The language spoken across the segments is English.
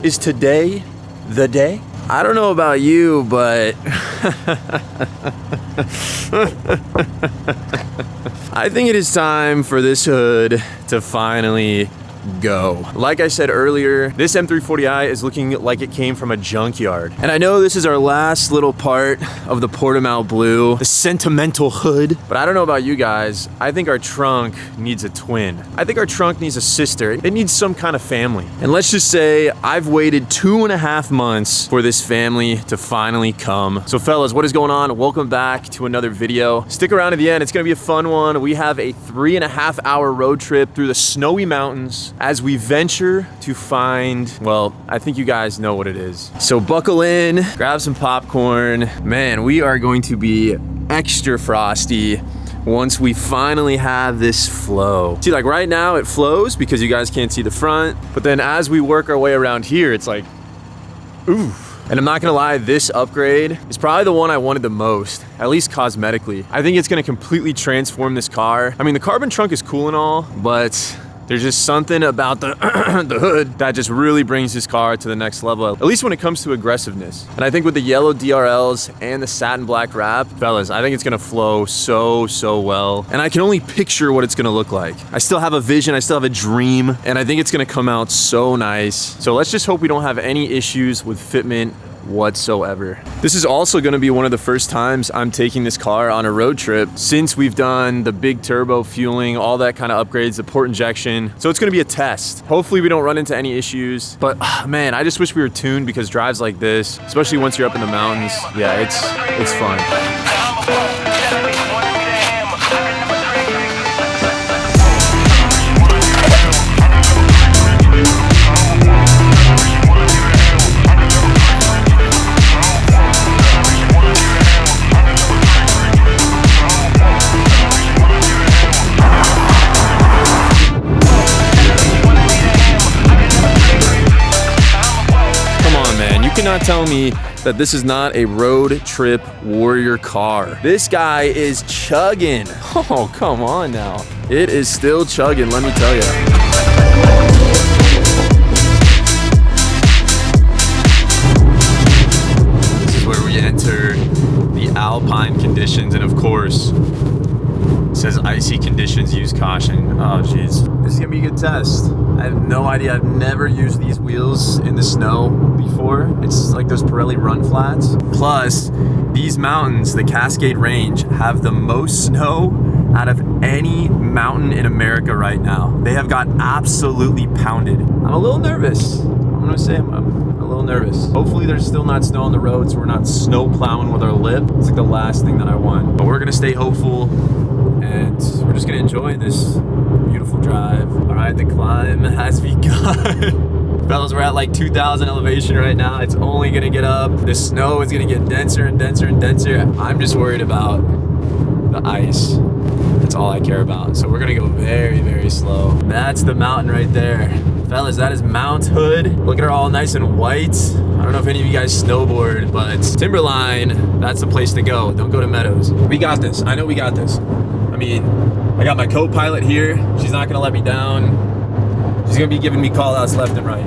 Is today the day? I don't know about you, but I think it is time for this hood to finally go. Like I said earlier, this M340i is looking like it came from a junkyard. And I know this is our last little part of the Portimao Blue, the sentimental hood, but I don't know about you guys. I think our trunk needs a twin. I think our trunk needs a sister. It needs some kind of family. And let's just say I've waited 2.5 months for this family to finally come. So fellas, what is going on? Welcome back to another video. Stick around to the end. It's gonna be a fun one. We have a 3.5 hour road trip through the snowy mountains as we venture to find, well, I think you guys know what it is. So buckle in, grab some popcorn. Man, we are going to be extra frosty once we finally have this flow. See, like right now it flows because you guys can't see the front, but then as we work our way around here, it's like, ooh. And I'm not gonna lie, this upgrade is probably the one I wanted the most, at least cosmetically. I think it's gonna completely transform this car. I mean, the carbon trunk is cool and all, but there's just something about the, the hood that just really brings this car to the next level, at least when it comes to aggressiveness. And I think with the yellow DRLs and the satin black wrap, fellas, I think it's gonna flow so well. And I can only picture what it's gonna look like. I still have a vision, I still have a dream, and I think it's gonna come out so nice. So let's just hope we don't have any issues with fitment whatsoever. This is also going to be one of the first times I'm taking this car on a road trip since we've done the big turbo fueling, all that kind of upgrades, the port injection. So it's going to be a test. Hopefully we don't run into any issues, but man, I just wish we were tuned because drives like this, especially once you're up in the mountains, yeah, it's fun. You cannot tell me that this is not a road trip warrior car. This guy is chugging. Oh, come on now. It is still chugging, let me tell you. This is where we enter the alpine conditions, and of course, it says icy conditions, use caution. Oh jeez. This is gonna be a good test. I have no idea, I've never used these wheels in the snow before. It's like those Pirelli run flats. Plus, these mountains, the Cascade Range, have the most snow out of any mountain in America right now. They have got absolutely pounded. I'm a little nervous. I'm gonna say I'm a little nervous. Hopefully there's still not snow on the road so we're not snow plowing with our lip. It's like the last thing that I want. But we're gonna stay hopeful and we're just gonna enjoy this beautiful drive. All right, the climb has begun. Fellas, we're at like 2,000 elevation right now. It's only gonna get up. The snow is gonna get denser and denser and denser. I'm just worried about the ice. That's all I care about. So we're gonna go very slow. That's the mountain right there. Fellas, that is Mount Hood. Look at her all nice and white. I don't know if any of you guys snowboard, but Timberline, that's the place to go. Don't go to Meadows. We got this. I know we got this. I mean, I got my co-pilot here. She's not gonna let me down. She's gonna be giving me call outs left and right.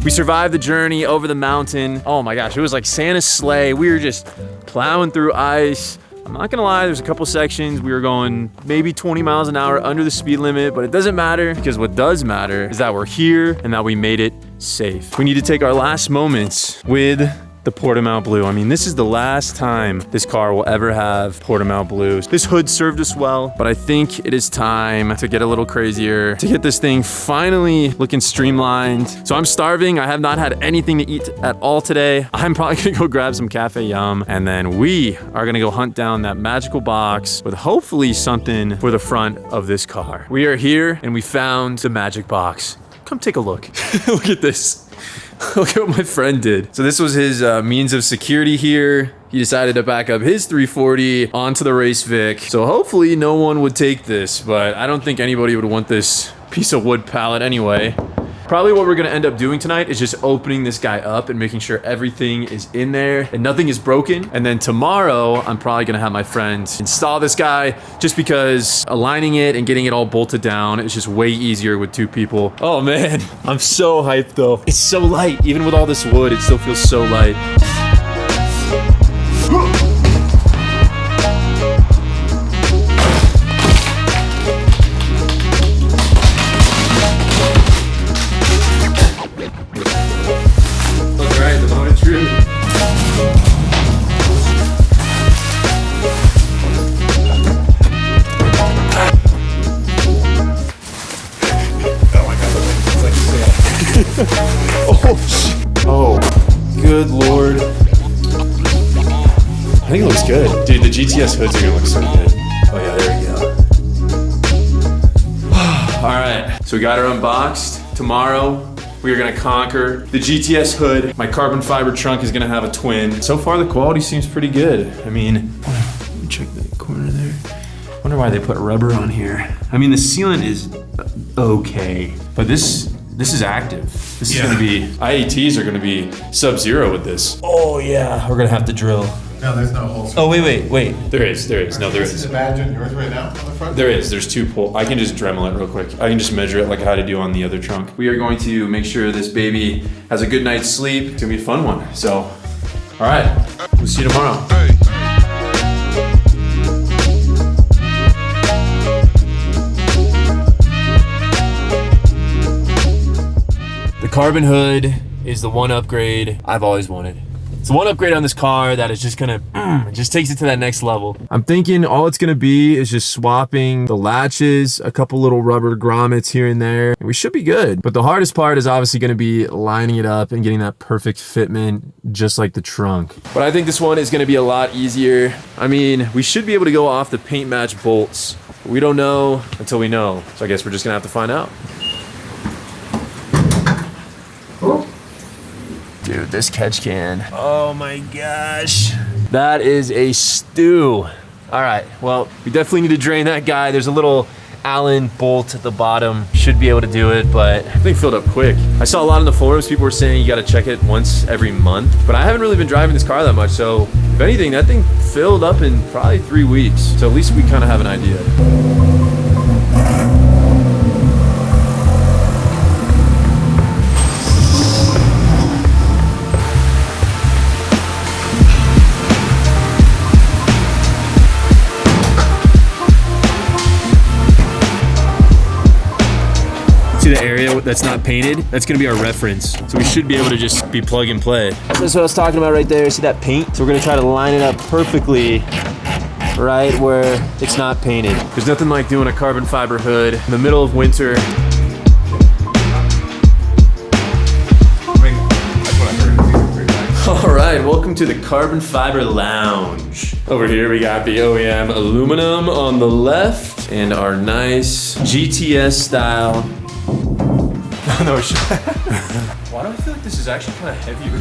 We survived the journey over the mountain. Oh my gosh, it was like Santa's sleigh. We were just plowing through ice. I'm not gonna lie, there's a couple sections we were going maybe 20 miles an hour under the speed limit, but it doesn't matter because what does matter is that we're here and that we made it safe. We need to take our last moments with the Portimao Blue. I mean, this is the last time this car will ever have Portimao Blues. This hood served us well, but I think it is time to get a little crazier, to get this thing finally looking streamlined. So I'm starving. I have not had anything to eat at all today. I'm probably gonna go grab some Cafe Yum, and then we are gonna go hunt down that magical box with hopefully something for the front of this car. We are here and we found the magic box. Come take a look. Look at this. Look at what my friend did. So this was his means of security here. He decided to back up his 340 onto the Race Vic. So hopefully no one would take this, but I don't think anybody would want this piece of wood pallet anyway. Probably what we're gonna end up doing tonight is just opening this guy up and making sure everything is in there and nothing is broken. And then tomorrow, I'm probably gonna have my friend install this guy just because aligning it and getting it all bolted down is just way easier with 2 people. Oh man, I'm so hyped though. It's so light. Even with all this wood, it still feels so light. Oh, good lord. I think it looks good. Dude, the GTS hoods are gonna look so good. Oh yeah, there we go. Alright, so we got her unboxed. Tomorrow, we are gonna conquer the GTS hood. My carbon fiber trunk is gonna have a twin. So far, the quality seems pretty good. I mean, let me check that corner there. Wonder why they put rubber on here. I mean, the sealant is okay, but this is active. This is gonna be, IATs are gonna be sub-zero with this. Oh yeah, we're gonna have to drill. No, there's no holes. Oh, wait. There is. No, there is. This is a badge on yours right now on the front? There is. There's 2 pull. I can just Dremel it real quick. I can just measure it like how to do on the other trunk. We are going to make sure this baby has a good night's sleep. It's gonna be a fun one. So, all right, we'll see you tomorrow. The carbon hood is the one upgrade I've always wanted. It's the one upgrade on this car that is just gonna, just takes it to that next level. I'm thinking all it's gonna be is just swapping the latches, a couple little rubber grommets here and there, and we should be good. But the hardest part is obviously gonna be lining it up and getting that perfect fitment, just like the trunk. But I think this one is gonna be a lot easier. I mean, we should be able to go off the paint match bolts. We don't know until we know. So I guess we're just gonna have to find out. Dude, this catch can. Oh my gosh. That is a stew. All right, well, we definitely need to drain that guy. There's a little Allen bolt at the bottom. Should be able to do it, but I think filled up quick. I saw a lot on the forums, people were saying you gotta check it once every month, but I haven't really been driving this car that much, so if anything, that thing filled up in probably 3 weeks. So at least we kind of have an idea. The area that's not painted, that's gonna be our reference. So we should be able to just be plug and play. That's what I was talking about right there. See that paint? So we're gonna try to line it up perfectly right where it's not painted. There's nothing like doing a carbon fiber hood in the middle of winter. All right, welcome to the Carbon Fiber Lounge. Over here we got the OEM aluminum on the left and our nice GTS style. No, why do I feel like this is actually kind of heavier?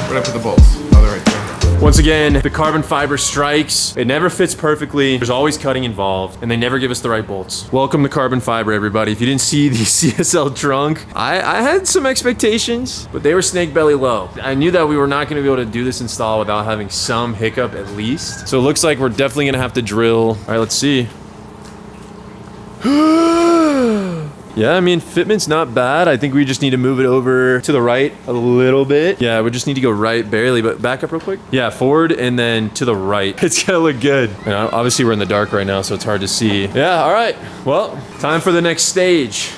We're gonna put the bolts. Oh, they're right there. Once again, the carbon fiber strikes. It never fits perfectly. There's always cutting involved, and they never give us the right bolts. Welcome to carbon fiber, everybody. If you didn't see the CSL trunk, I had some expectations, but they were snake belly low. I knew that we were not gonna be able to do this install without having some hiccup at least. So it looks like we're definitely gonna have to drill. All right, let's see. Yeah, I mean, fitment's not bad. I think we just need to move it over to the right a little bit. Yeah, we just need to go right barely, but back up real quick. Yeah, forward and then to the right. It's gonna look good. And obviously we're in the dark right now, so it's hard to see. Yeah, all right. Well, time for the next stage.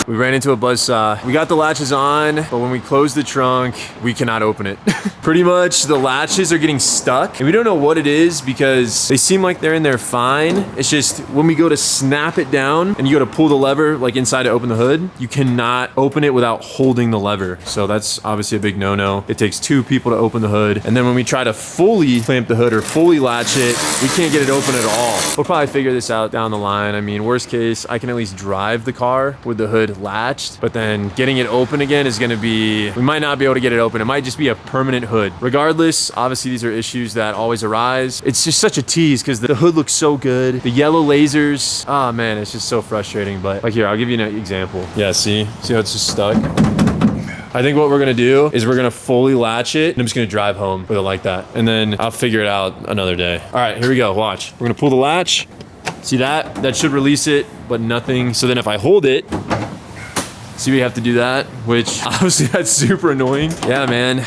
We ran into a buzzsaw. We got the latches on, but when we close the trunk, we cannot open it. Pretty much the latches are getting stuck, and we don't know what it is because they seem like they're in there fine. It's just when we go to snap it down and you go to pull the lever like inside to open the hood, you cannot open it without holding the lever. So that's obviously a big no-no. It takes 2 people to open the hood. And then when we try to fully clamp the hood or fully latch it, we can't get it open at all. We'll probably figure this out down the line. I mean, worst case, I can at least drive the car with the hood latched, but then getting it open again is gonna be, we might not be able to get it open. It might just be a permanent hood. Regardless, obviously these are issues that always arise. It's just such a tease because the hood looks so good. The yellow lasers, oh man, it's just so frustrating. But like here, I'll give you an example. Yeah, see how it's just stuck? I think what we're gonna do is we're gonna fully latch it, and I'm just gonna drive home with it like that. And then I'll figure it out another day. All right, here we go, watch. We're gonna pull the latch. See that? That should release it, but nothing. So then if I hold it, see we have to do that, which obviously that's super annoying. Yeah, man.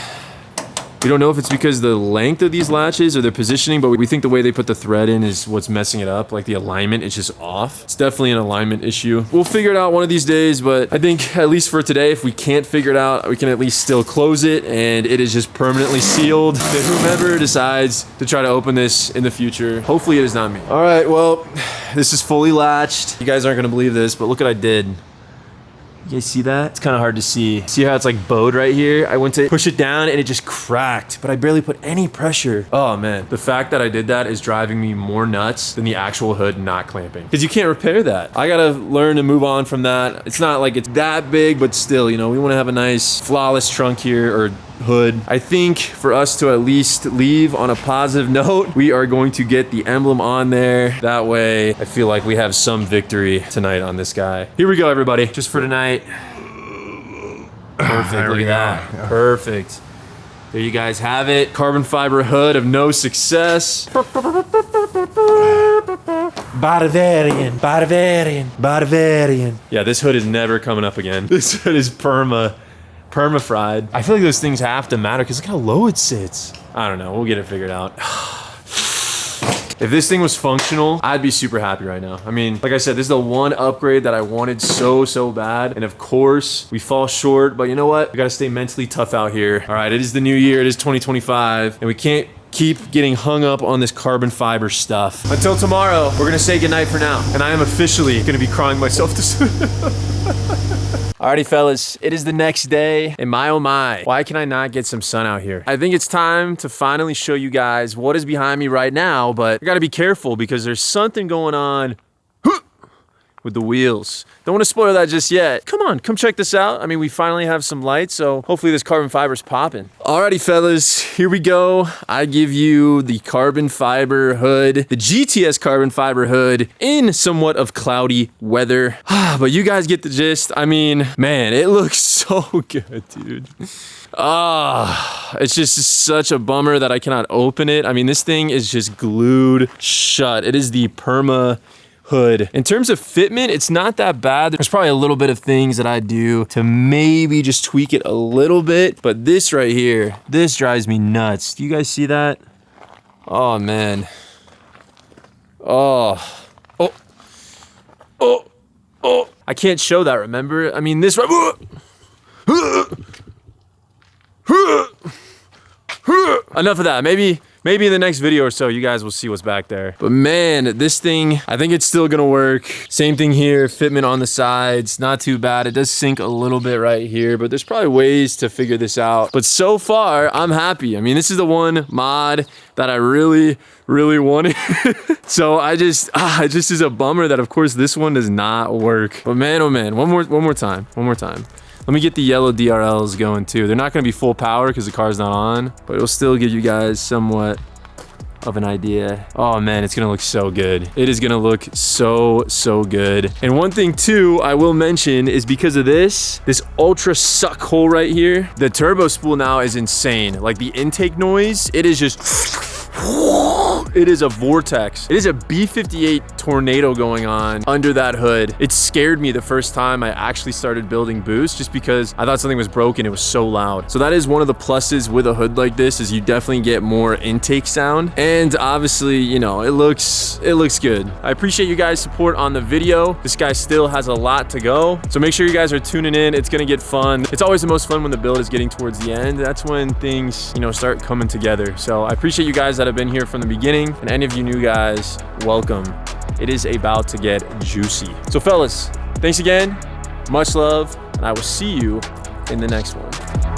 We don't know if it's because the length of these latches or their positioning, but we think the way they put the thread in is what's messing it up. Like the alignment is just off. It's definitely an alignment issue. We'll figure it out one of these days, but I think at least for today, if we can't figure it out, we can at least still close it and it is just permanently sealed. If whomever decides to try to open this in the future, hopefully it is not me. All right, well, this is fully latched. You guys aren't gonna believe this, but look what I did. You guys see that? It's kind of hard to see. See how it's like bowed right here? I went to push it down and it just cracked, but I barely put any pressure. Oh man, the fact that I did that is driving me more nuts than the actual hood not clamping. Because you can't repair that. I gotta learn to move on from that. It's not like it's that big, but still, you know, we wanna have a nice flawless trunk here, or hood. I think for us to at least leave on a positive note, we are going to get the emblem on there. That way, I feel like we have some victory tonight on this guy. Here we go, everybody. Just for tonight. Perfect, look at that. Yeah. Perfect. There you guys have it. Carbon fiber hood of no success. Bavarian, Bavarian, Bavarian. Yeah, this hood is never coming up again. This hood is perma-fried. I feel like those things have to matter because look how low it sits. I don't know, we'll get it figured out. If this thing was functional, I'd be super happy right now. I mean, like I said, this is the one upgrade that I wanted so bad. And of course, we fall short, but you know what? We gotta stay mentally tough out here. All right, it is the new year, it is 2025, and we can't keep getting hung up on this carbon fiber stuff. Until tomorrow, we're gonna say goodnight for now. And I am officially gonna be crying myself to sleep. Alrighty, fellas, it is the next day, and my oh my, why can I not get some sun out here? I think it's time to finally show you guys what is behind me right now, but I gotta be careful because there's something going on with the wheels. Don't want to spoil that just yet. Come on, come check this out. I mean, we finally have some light, so hopefully this carbon fiber's popping. Alrighty, fellas, here we go. I give you the carbon fiber hood, the GTS carbon fiber hood in somewhat of cloudy weather. But you guys get the gist. I mean, man, it looks so good, dude. It's just such a bummer that I cannot open it. I mean, this thing is just glued shut. It is the perma hood. In terms of fitment, it's not that bad. There's probably a little bit of things that I do to maybe just tweak it a little bit, but this right here, this drives me nuts. Do you guys see that? Oh man. Oh. I can't show that, remember? I mean, this right. Enough of that. Maybe in the next video or so, you guys will see what's back there. But man, this thing, I think it's still gonna work. Same thing here, fitment on the sides, not too bad. It does sink a little bit right here, but there's probably ways to figure this out. But so far, I'm happy. I mean, this is the one mod that I really wanted. So it just is a bummer that of course this one does not work. But man, oh man, one more time. Let me get the yellow DRLs going too. They're not gonna be full power because the car's not on, but it'll still give you guys somewhat of an idea. Oh man, it's gonna look so good. It is gonna look so good. And one thing too, I will mention is because of this ultra suck hole right here, the turbo spool now is insane. Like the intake noise, it is just it is a vortex. It is a B-58 tornado going on under that hood. It scared me the first time I actually started building boost just because I thought something was broken. It was so loud. So that is one of the pluses with a hood like this is you definitely get more intake sound. And obviously, you know, it looks good. I appreciate you guys' support on the video. This guy still has a lot to go. So make sure you guys are tuning in. It's gonna get fun. It's always the most fun when the build is getting towards the end. That's when things, you know, start coming together. So I appreciate you guys that have been here from the beginning, and any of you new guys, welcome. It is about to get juicy. So fellas, thanks again, much love, and I will see you in the next one.